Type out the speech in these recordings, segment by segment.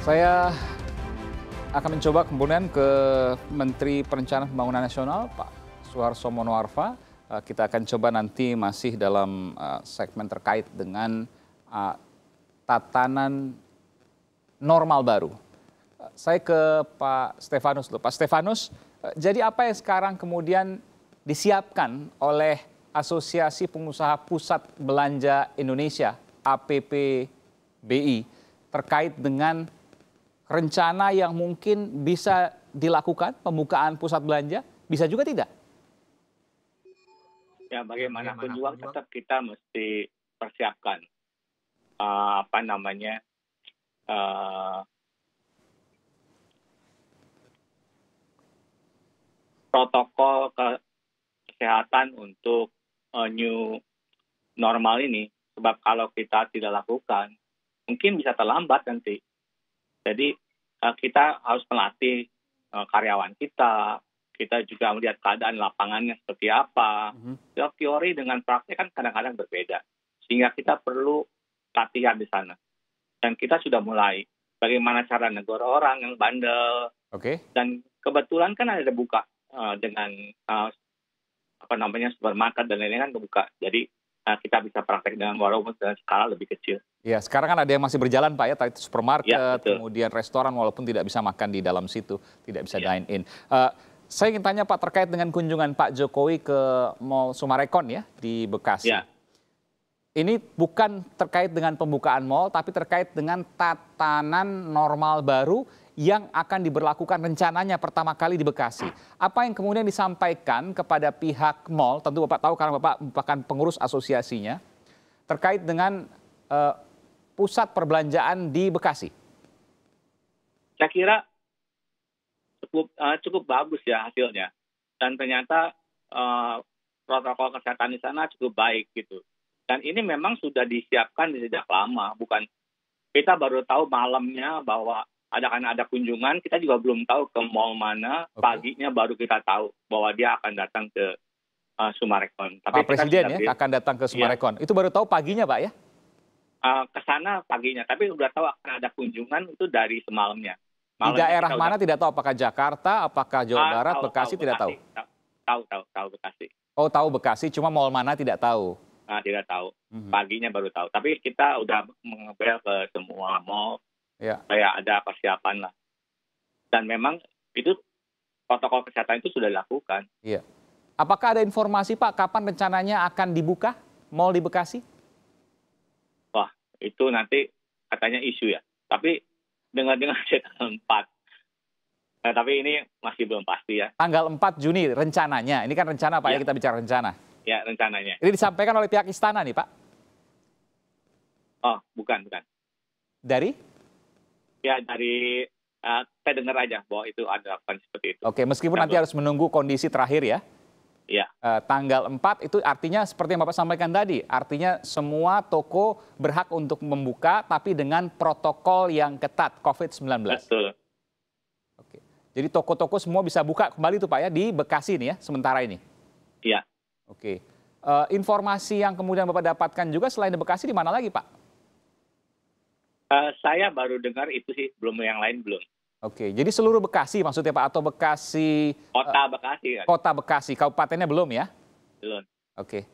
Saya akan mencoba kemudian ke Menteri Perencanaan Pembangunan Nasional, Pak Suharso Monoarfa. Kita akan coba nanti masih dalam segmen terkait dengan tatanan normal baru. Saya ke Pak Stefanus dulu. Pak Stefanus, jadi apa yang sekarang kemudian disiapkan oleh Asosiasi Pengusaha Pusat Belanja Indonesia, APPBI, terkait dengan rencana yang mungkin bisa dilakukan pembukaan pusat belanja, bisa juga tidak? Ya, bagaimanapun juga tetap kita mesti persiapkan protokol kesehatan untuk new normal ini. Sebab kalau kita tidak lakukan, mungkin bisa terlambat nanti. Jadi kita harus melatih karyawan kita juga melihat keadaan lapangannya seperti apa. Teori dengan praktek kan kadang-kadang berbeda. Sehingga kita perlu latihan di sana. Dan kita sudah mulai bagaimana cara negur orang yang bandel. Dan kebetulan kan ada buka dengan supermarket dan lain-lain kan kebuka. Jadi kita bisa praktek dengan walaupun dengan skala lebih kecil. Ya, sekarang kan ada yang masih berjalan Pak ya, tadi supermarket, ya, kemudian restoran walaupun tidak bisa makan di dalam situ, tidak bisa dine in. Saya ingin tanya Pak terkait dengan kunjungan Pak Jokowi ke Mall Summarecon ya di Bekasi. Ya. Ini bukan terkait dengan pembukaan mall, tapi terkait dengan tatanan normal baru yang akan diberlakukan rencananya pertama kali di Bekasi. Apa yang kemudian disampaikan kepada pihak mall, tentu Bapak tahu karena Bapak merupakan pengurus asosiasinya, terkait dengan pusat perbelanjaan di Bekasi? Saya kira cukup bagus ya hasilnya. Dan ternyata protokol kesehatan di sana cukup baik gitu. Dan ini memang sudah disiapkan sejak lama, bukan kita baru tahu malamnya bahwa ada kunjungan, kita juga belum tahu ke mall mana, paginya baru kita tahu bahwa dia akan datang ke Summarecon. Tapi Pak Presiden ya akan datang ke Summarecon. Ya. Itu baru tahu paginya Pak ya? Ke sana paginya, tapi udah tahu akan ada kunjungan itu dari semalamnya. Di daerah mana tidak tahu, apakah Jakarta, apakah Jawa Barat, Bekasi tidak tahu? Tahu Bekasi. Oh tahu Bekasi, cuma mall mana tidak tahu? Tidak tahu, paginya baru tahu. Tapi kita udah mengebel ke semua mall, supaya ada persiapan lah. Dan memang itu protokol kesehatan itu sudah dilakukan. Iya. Apakah ada informasi Pak, kapan rencananya akan dibuka mall di Bekasi? Wah, itu nanti katanya isu ya. Tapi dengar-dengar tanggal 4. Tapi ini masih belum pasti ya. Tanggal 4 Juni rencananya. Ini kan rencana Pak ya, kita bicara rencana. Ya, rencananya. Ini disampaikan oleh pihak istana nih Pak? Oh, bukan. Dari? Ya, dari saya dengar aja bahwa itu ada seperti itu. Oke, meskipun nanti harus menunggu kondisi terakhir ya? Iya. Tanggal 4 itu artinya seperti yang Bapak sampaikan tadi, artinya semua toko berhak untuk membuka tapi dengan protokol yang ketat COVID-19. Betul. Oke. Jadi toko-toko semua bisa buka kembali tuh Pak ya di Bekasi nih ya sementara ini. Iya. Oke. Informasi yang kemudian Bapak dapatkan juga selain di Bekasi di mana lagi Pak? Saya baru dengar itu sih, belum yang lain belum. Oke, jadi seluruh Bekasi maksudnya Pak atau Bekasi? Kota Bekasi kan? Kota Bekasi, kabupatennya belum ya? Belum. Oke.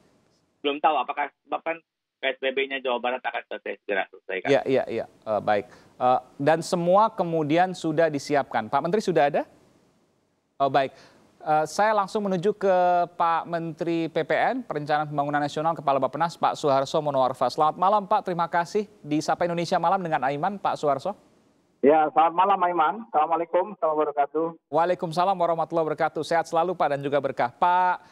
Belum tahu apakah bahkan PSBB-nya Jawa Barat akan segera selesai. Iya. Baik. Dan semua kemudian sudah disiapkan. Pak Menteri sudah ada? Oh, baik. Saya langsung menuju ke Pak Menteri PPN, Perencanaan Pembangunan Nasional, Kepala Bappenas, Pak Suharso Monoarfa. Selamat malam Pak, terima kasih di Sapa Indonesia Malam dengan Aiman, Pak Suharso. Ya, selamat malam Aiman. Assalamualaikum warahmatullahi wabarakatuh. Waalaikumsalam warahmatullahi wabarakatuh. Sehat selalu Pak dan juga berkah. Pak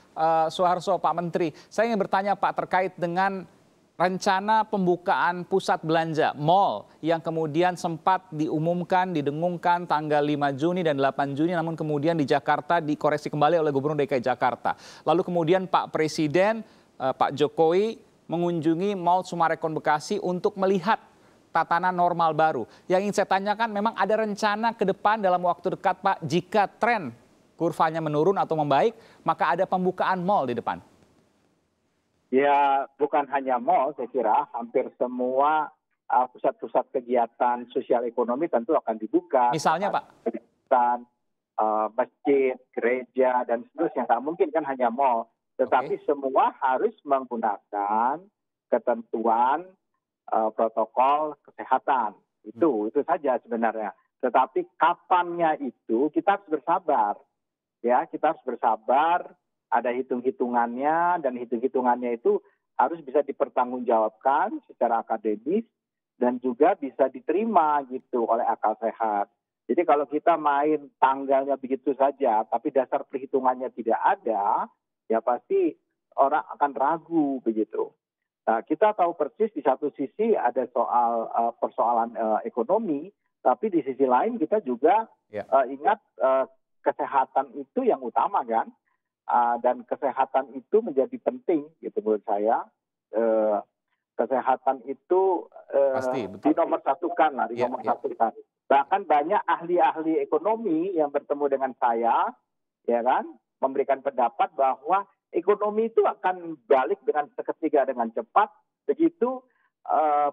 Suharso, Pak Menteri, saya ingin bertanya Pak terkait dengan rencana pembukaan pusat belanja, mall yang kemudian sempat diumumkan, didengungkan tanggal 5 Juni dan 8 Juni, namun kemudian di Jakarta dikoreksi kembali oleh Gubernur DKI Jakarta. Lalu kemudian Pak Presiden, Pak Jokowi mengunjungi Mall Summarecon Bekasi untuk melihat tatanan normal baru. Yang ingin saya tanyakan, memang ada rencana ke depan dalam waktu dekat Pak, jika tren kurvanya menurun atau membaik, maka ada pembukaan mall di depan? Ya, bukan hanya mall, saya kira hampir semua pusat-pusat kegiatan sosial ekonomi tentu akan dibuka. Misalnya Pak? Pendidikan, masjid, gereja, dan seterusnya. Nggak mungkin kan hanya mall. Tetapi semua harus menggunakan ketentuan protokol kesehatan. Itu saja sebenarnya. Tetapi kapannya itu kita harus bersabar. Ya, kita harus bersabar, ada hitung-hitungannya, dan hitung-hitungannya itu harus bisa dipertanggungjawabkan secara akademis dan juga bisa diterima gitu oleh akal sehat. Jadi kalau kita main tanggalnya begitu saja, tapi dasar perhitungannya tidak ada, ya pasti orang akan ragu begitu. Nah, kita tahu persis di satu sisi ada soal persoalan ekonomi, tapi di sisi lain kita juga ingat kesehatan itu yang utama kan, dan kesehatan itu menjadi penting gitu menurut saya. Kesehatan itu Pasti, betul. dinomorsatukan lah, dinomorsatukan. Bahkan banyak ahli-ahli ekonomi yang bertemu dengan saya, ya kan, memberikan pendapat bahwa ekonomi itu akan balik dengan seketika dengan cepat. Begitu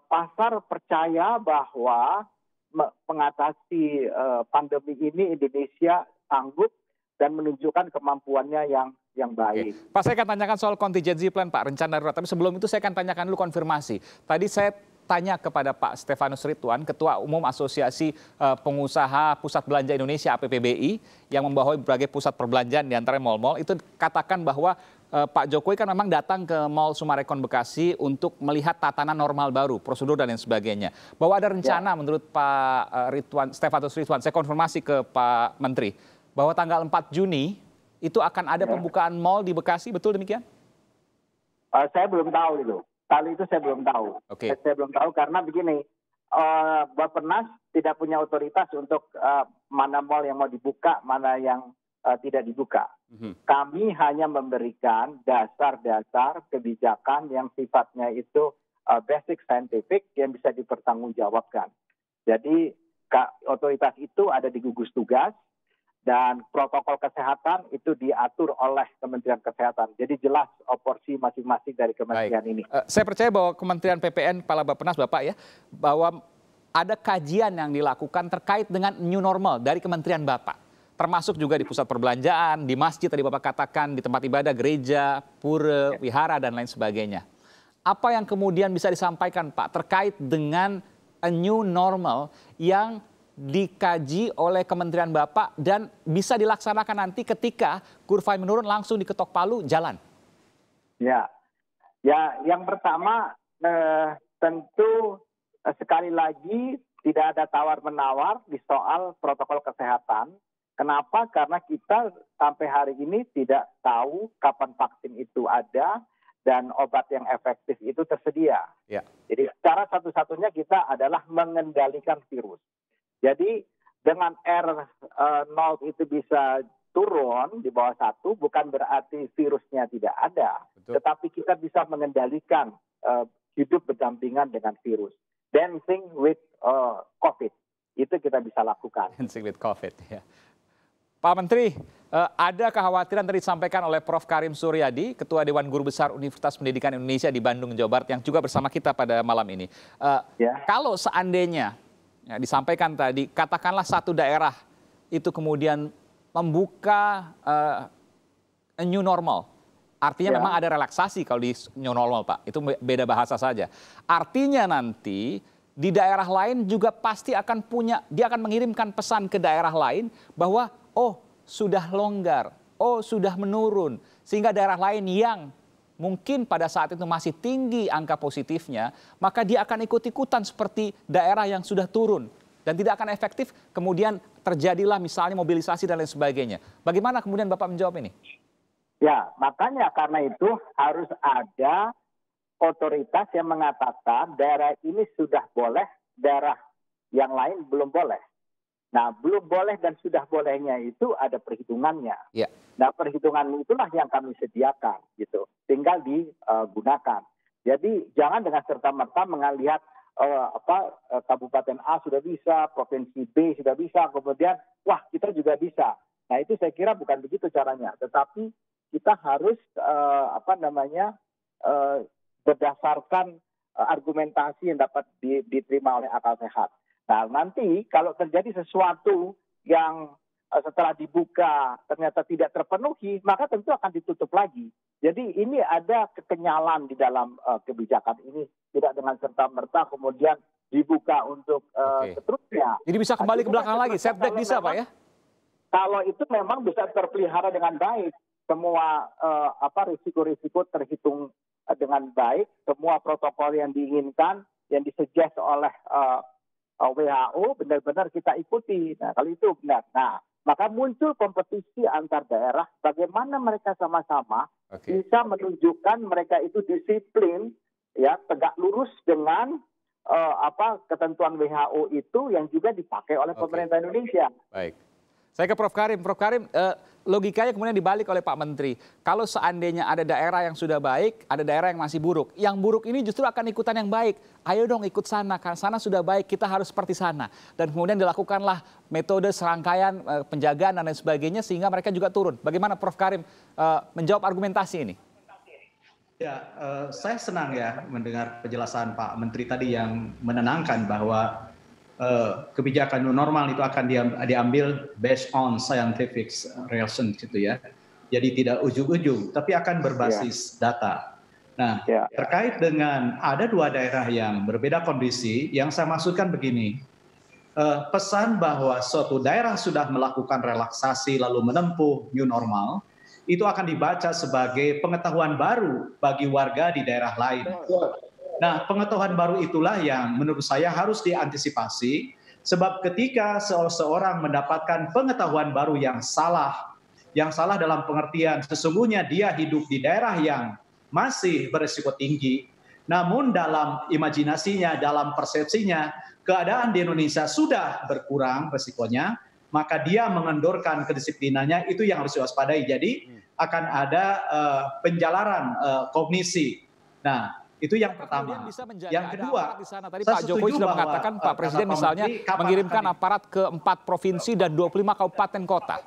pasar percaya bahwa mengatasi pandemi ini Indonesia sanggup dan menunjukkan kemampuannya yang baik. Oke. Pak, saya akan tanyakan soal contingency plan, Pak, rencana darurat. Tapi sebelum itu saya akan tanyakan dulu konfirmasi. Tadi saya tanya kepada Pak Stefanus Ridwan, Ketua Umum Asosiasi Pengusaha Pusat Belanja Indonesia (APPBI) yang membawahi berbagai pusat perbelanjaan di antara mal-mal, itu katakan bahwa Pak Jokowi kan memang datang ke Mall Sumarekon Bekasi untuk melihat tatanan normal baru, prosedur dan lain sebagainya. Bahwa ada rencana menurut Pak Stefanus Ridwan, saya konfirmasi ke Pak Menteri, bahwa tanggal 4 Juni itu akan ada pembukaan mal di Bekasi, betul demikian? Saya belum tahu itu. Kali itu saya belum tahu. Saya belum tahu karena begini, Bappenas tidak punya otoritas untuk mana mal yang mau dibuka, mana yang tidak dibuka. Kami hanya memberikan dasar-dasar kebijakan yang sifatnya itu basic scientific yang bisa dipertanggungjawabkan. Jadi otoritas itu ada di gugus tugas dan protokol kesehatan itu diatur oleh Kementerian Kesehatan. Jadi jelas porsi masing-masing dari kementerian ini. Saya percaya bahwa Kementerian PPN, Kepala Bappenas Bapak ya, bahwa ada kajian yang dilakukan terkait dengan new normal dari Kementerian Bapak. Termasuk juga di pusat perbelanjaan, di masjid tadi Bapak katakan, di tempat ibadah, gereja, pura, wihara, dan lain sebagainya. Apa yang kemudian bisa disampaikan Pak terkait dengan a new normal yang dikaji oleh Kementerian Bapak dan bisa dilaksanakan nanti ketika kurva menurun langsung diketok palu jalan? Ya, yang pertama tentu sekali lagi tidak ada tawar-menawar di soal protokol kesehatan. Kenapa? Karena kita sampai hari ini tidak tahu kapan vaksin itu ada dan obat yang efektif itu tersedia. Ya. Jadi cara satu-satunya kita adalah mengendalikan virus. Jadi dengan R0 itu bisa turun di bawah 1 bukan berarti virusnya tidak ada. Betul. Tetapi kita bisa mengendalikan hidup berdampingan dengan virus. Dancing with COVID. Itu kita bisa lakukan. Dancing with COVID, ya. Pak Menteri, ada kekhawatiran tadi disampaikan oleh Prof. Karim Suryadi, Ketua Dewan Guru Besar Universitas Pendidikan Indonesia di Bandung, Jawa Barat, yang juga bersama kita pada malam ini. Kalau seandainya disampaikan tadi, katakanlah satu daerah itu kemudian membuka a new normal. Artinya memang ada relaksasi kalau di new normal, Pak. Itu beda bahasa saja. Artinya nanti di daerah lain juga pasti akan dia akan mengirimkan pesan ke daerah lain bahwa oh sudah longgar, oh sudah menurun. Sehingga daerah lain yang mungkin pada saat itu masih tinggi angka positifnya, maka dia akan ikut-ikutan seperti daerah yang sudah turun. Dan tidak akan efektif, kemudian terjadilah misalnya mobilisasi dan lain sebagainya. Bagaimana kemudian Bapak menjawab ini? Ya, makanya karena itu harus ada otoritas yang mengatakan daerah ini sudah boleh, daerah yang lain belum boleh. Nah, belum boleh dan sudah bolehnya itu ada perhitungannya. Ya. Nah, perhitungan itulah yang kami sediakan, gitu. Tinggal digunakan. Jadi jangan dengan serta-merta melihat Kabupaten A sudah bisa, Provinsi B sudah bisa, kemudian wah kita juga bisa. Nah, itu saya kira bukan begitu caranya. Tetapi kita harus berdasarkan argumentasi yang dapat diterima oleh akal sehat. Nah, nanti kalau terjadi sesuatu yang setelah dibuka ternyata tidak terpenuhi, maka tentu akan ditutup lagi. Jadi ini ada kekenyalan di dalam kebijakan ini, tidak dengan serta-merta kemudian dibuka untuk seterusnya. Jadi bisa kembali ke belakang lagi, setback bisa Pak ya? Kalau itu memang bisa terpelihara dengan baik, semua risiko-risiko terhitung dengan baik, semua protokol yang diinginkan, yang disuggest oleh WHO benar-benar kita ikuti. Nah, kalau itu benar. Nah, maka muncul kompetisi antar daerah, bagaimana mereka sama-sama bisa menunjukkan mereka itu disiplin, ya tegak lurus dengan ketentuan WHO itu yang juga dipakai oleh pemerintah Indonesia. Baik. Saya ke Prof. Karim. Prof. Karim, logikanya kemudian dibalik oleh Pak Menteri. Kalau seandainya ada daerah yang sudah baik, ada daerah yang masih buruk. Yang buruk ini justru akan ikutan yang baik. Ayo dong ikut sana, kan sana sudah baik, kita harus seperti sana. Dan kemudian dilakukanlah metode serangkaian penjagaan dan lain sebagainya sehingga mereka juga turun. Bagaimana Prof. Karim menjawab argumentasi ini? Ya, saya senang ya mendengar penjelasan Pak Menteri tadi yang menenangkan bahwa kebijakan new normal itu akan diambil based on scientific reason gitu ya. Jadi tidak ujug-ujug, tapi akan berbasis data. Nah, terkait dengan ada dua daerah yang berbeda kondisi, yang saya maksudkan begini, pesan bahwa suatu daerah sudah melakukan relaksasi lalu menempuh new normal, itu akan dibaca sebagai pengetahuan baru bagi warga di daerah lain. Nah, pengetahuan baru itulah yang menurut saya harus diantisipasi, sebab ketika seseorang mendapatkan pengetahuan baru yang salah dalam pengertian sesungguhnya dia hidup di daerah yang masih berisiko tinggi, namun dalam imajinasinya, dalam persepsinya, keadaan di Indonesia sudah berkurang risikonya, maka dia mengendorkan kedisiplinannya, itu yang harus diwaspadai. Jadi akan ada penjalaran kognisi. Nah, itu yang pertama. Yang kedua, tadi Pak Jokowi sudah mengatakan Pak Presiden misalnya mengirimkan aparat ke 4 provinsi dan 25 kabupaten kota.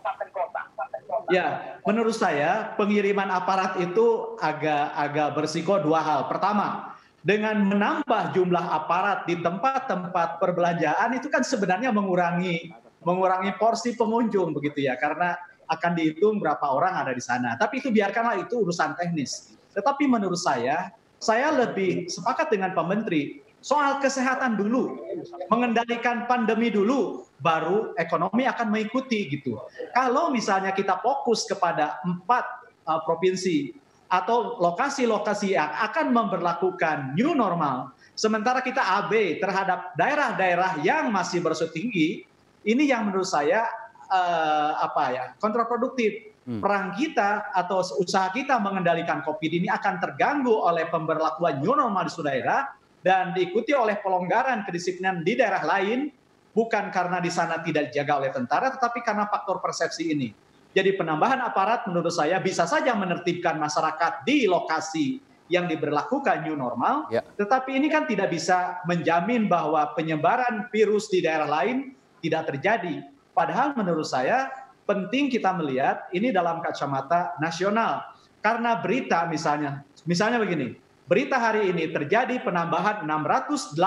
Ya, menurut saya pengiriman aparat itu agak berisiko dua hal. Pertama, dengan menambah jumlah aparat di tempat-tempat perbelanjaan itu kan sebenarnya mengurangi porsi pengunjung begitu ya, karena akan dihitung berapa orang ada di sana. Tapi itu biarkanlah, itu urusan teknis. Tetapi menurut saya lebih sepakat dengan Pak Menteri, soal kesehatan dulu, mengendalikan pandemi dulu, baru ekonomi akan mengikuti gitu. Kalau misalnya kita fokus kepada 4 provinsi atau lokasi-lokasi yang akan memberlakukan new normal, sementara kita AB terhadap daerah-daerah yang masih berisiko tinggi, ini yang menurut saya kontraproduktif. Perang kita atau usaha kita mengendalikan COVID ini akan terganggu oleh pemberlakuan new normal di suatu daerah dan diikuti oleh pelonggaran kedisiplinan di daerah lain, bukan karena di sana tidak dijaga oleh tentara, tetapi karena faktor persepsi ini. Jadi penambahan aparat menurut saya bisa saja menertibkan masyarakat di lokasi yang diberlakukan new normal, tetapi ini kan tidak bisa menjamin bahwa penyebaran virus di daerah lain tidak terjadi. Padahal menurut saya penting kita melihat ini dalam kacamata nasional. Karena berita misalnya begini, berita hari ini terjadi penambahan 686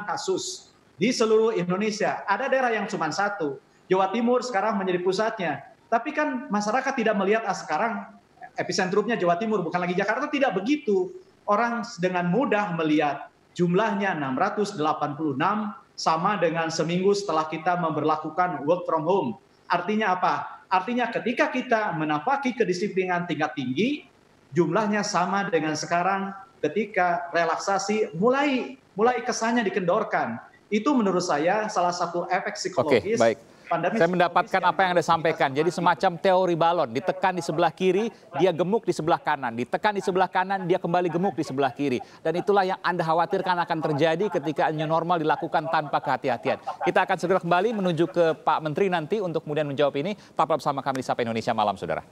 kasus di seluruh Indonesia. Ada daerah yang cuma 1, Jawa Timur sekarang menjadi pusatnya. Tapi kan masyarakat tidak melihat sekarang epicentrumnya Jawa Timur, bukan lagi Jakarta, tidak begitu. Orang dengan mudah melihat jumlahnya 686 sama dengan seminggu setelah kita memberlakukan work from home. Artinya apa? Artinya ketika kita menapaki kedisiplinan tingkat tinggi, jumlahnya sama dengan sekarang ketika relaksasi mulai kesannya dikendorkan. Itu menurut saya salah satu efek psikologis. Oke, baik. Saya mendapatkan apa yang Anda sampaikan. Jadi semacam teori balon, ditekan di sebelah kiri, dia gemuk di sebelah kanan. Ditekan di sebelah kanan, dia kembali gemuk di sebelah kiri. Dan itulah yang Anda khawatirkan akan terjadi ketika new normal dilakukan tanpa kehati-hatian. Kita akan segera kembali menuju ke Pak Menteri nanti untuk kemudian menjawab ini. Tetaplah bersama kami di Sapa Indonesia Malam, saudara.